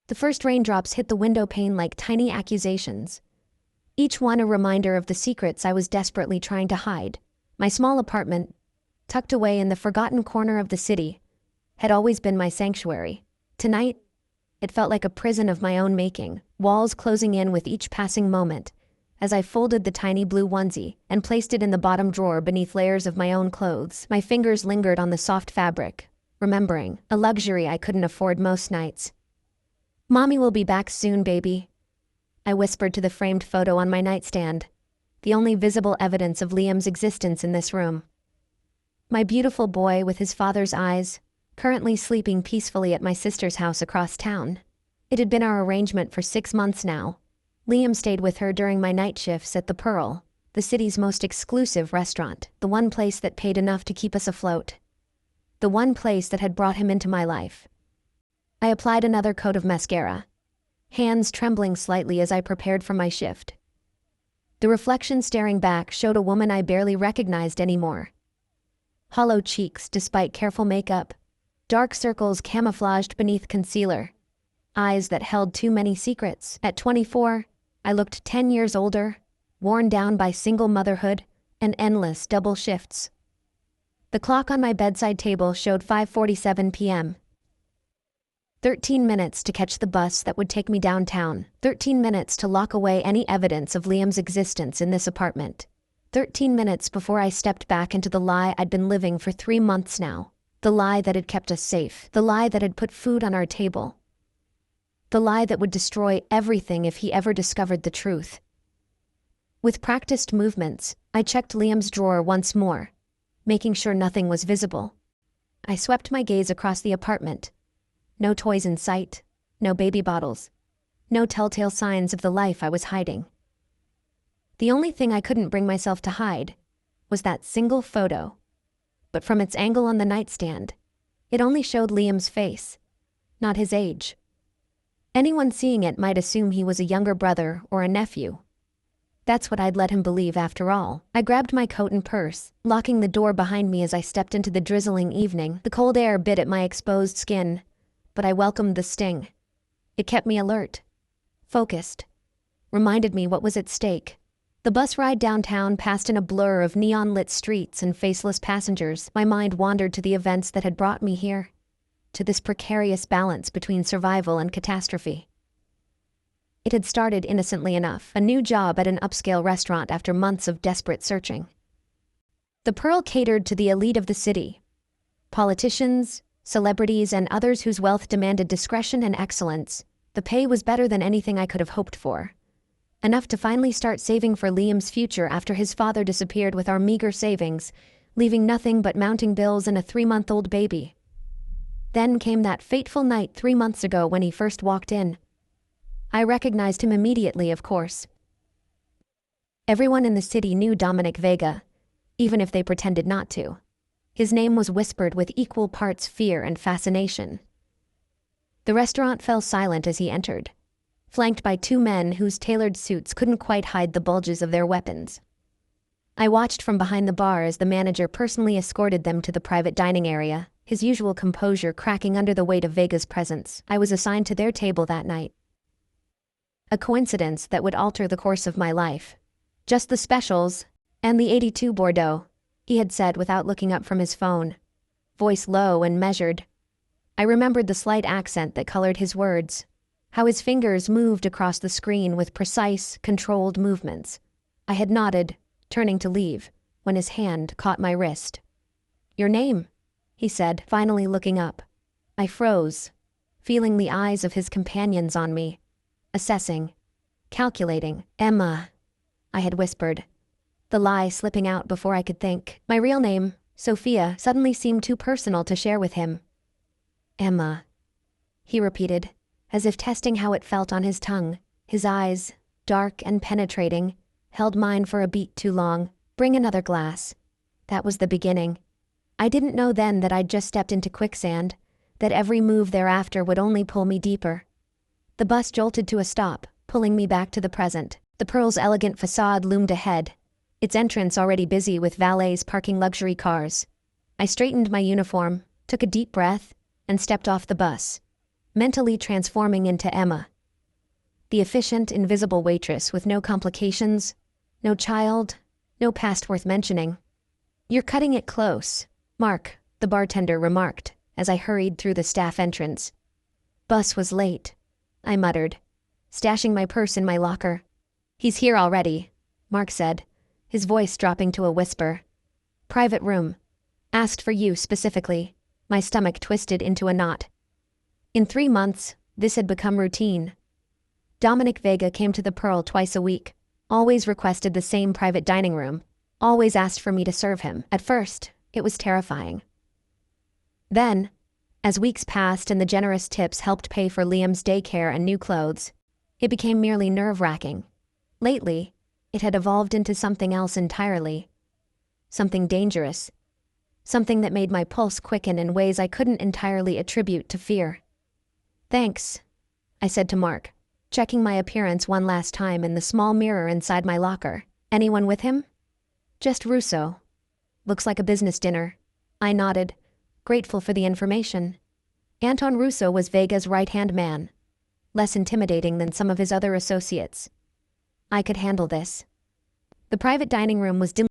The first raindrops hit the window pane like tiny accusations, each one a reminder of the secrets I was desperately trying to hide. My small apartment, tucked away in the forgotten corner of the city, had always been my sanctuary. Tonight, it felt like a prison of my own making, walls closing in with each passing moment. As I folded the tiny blue onesie and placed it in the bottom drawer beneath layers of my own clothes, my fingers lingered on the soft fabric, remembering, a luxury I couldn't afford most nights. "Mommy will be back soon, baby," I whispered to the framed photo on my nightstand, the only visible evidence of Liam's existence in this room. My beautiful boy with his father's eyes, currently sleeping peacefully at my sister's house across town. It had been our arrangement for 6 months now. Liam stayed with her during my night shifts at the Pearl, the city's most exclusive restaurant, the one place that paid enough to keep us afloat. The one place that had brought him into my life. I applied another coat of mascara, hands trembling slightly as I prepared for my shift. The reflection staring back showed a woman I barely recognized anymore. Hollow cheeks despite careful makeup, dark circles camouflaged beneath concealer, eyes that held too many secrets. At 24, I looked 10 years older, worn down by single motherhood and endless double shifts. The clock on my bedside table showed 5:47 p.m. 13 minutes to catch the bus that would take me downtown. 13 minutes to lock away any evidence of Liam's existence in this apartment. 13 minutes before I stepped back into the lie I'd been living for 3 months now. The lie that had kept us safe. The lie that had put food on our table. The lie that would destroy everything if he ever discovered the truth. With practiced movements, I checked Liam's drawer once more, making sure nothing was visible. I swept my gaze across the apartment. No toys in sight, no baby bottles, no telltale signs of the life I was hiding. The only thing I couldn't bring myself to hide was that single photo. But from its angle on the nightstand, it only showed Liam's face, not his age. Anyone seeing it might assume he was a younger brother or a nephew. That's what I'd let him believe after all. I grabbed my coat and purse, locking the door behind me as I stepped into the drizzling evening. The cold air bit at my exposed skin, but I welcomed the sting. It kept me alert, focused, reminded me what was at stake. The bus ride downtown passed in a blur of neon-lit streets and faceless passengers. My mind wandered to the events that had brought me here, to this precarious balance between survival and catastrophe. It had started innocently enough, a new job at an upscale restaurant after months of desperate searching. The Pearl catered to the elite of the city. Politicians, celebrities, and others whose wealth demanded discretion and excellence. The pay was better than anything I could have hoped for. Enough to finally start saving for Liam's future after his father disappeared with our meager savings, leaving nothing but mounting bills and a 3-month-old baby. Then came that fateful night 3 months ago when he first walked in. I recognized him immediately, of course. Everyone in the city knew Dominic Vega, even if they pretended not to. His name was whispered with equal parts fear and fascination. The restaurant fell silent as he entered, flanked by 2 men whose tailored suits couldn't quite hide the bulges of their weapons. I watched from behind the bar as the manager personally escorted them to the private dining area, his usual composure cracking under the weight of Vega's presence. I was assigned to their table that night. A coincidence that would alter the course of my life. "Just the specials, and the 82 Bordeaux," he had said without looking up from his phone, voice low and measured. I remembered the slight accent that colored his words, how his fingers moved across the screen with precise, controlled movements. I had nodded, turning to leave, when his hand caught my wrist. "Your name?" he said, finally looking up. I froze, feeling the eyes of his companions on me, assessing, calculating. "Emma," I had whispered, the lie slipping out before I could think. My real name, Sophia, suddenly seemed too personal to share with him. "Emma," he repeated, as if testing how it felt on his tongue. His eyes, dark and penetrating, held mine for a beat too long. "Bring another glass." That was the beginning. I didn't know then that I'd just stepped into quicksand, that every move thereafter would only pull me deeper. The bus jolted to a stop, pulling me back to the present. The Pearl's elegant facade loomed ahead, its entrance already busy with valets parking luxury cars. I straightened my uniform, took a deep breath, and stepped off the bus. mentally transforming into Emma. The efficient, invisible waitress with no complications, no child, no past worth mentioning. "You're cutting it close, Mark," the bartender remarked as I hurried through the staff entrance. "Bus was late," I muttered, stashing my purse in my locker. "He's here already," Mark said, his voice dropping to a whisper. "Private room. Asked for you specifically." My stomach twisted into a knot. In 3 months, this had become routine. Dominic Vega came to the Pearl twice a week, always requested the same private dining room, always asked for me to serve him. At first, it was terrifying. Then, as weeks passed and the generous tips helped pay for Liam's daycare and new clothes, it became merely nerve-wracking. Lately, it had evolved into something else entirely. Something dangerous. Something that made my pulse quicken in ways I couldn't entirely attribute to fear. "Thanks," I said to Mark, checking my appearance one last time in the small mirror inside my locker. "Anyone with him?" "Just Russo. Looks like a business dinner." I nodded, grateful for the information. Anton Russo was Vega's right-hand man, less intimidating than some of his other associates. I could handle this. The private dining room was dimly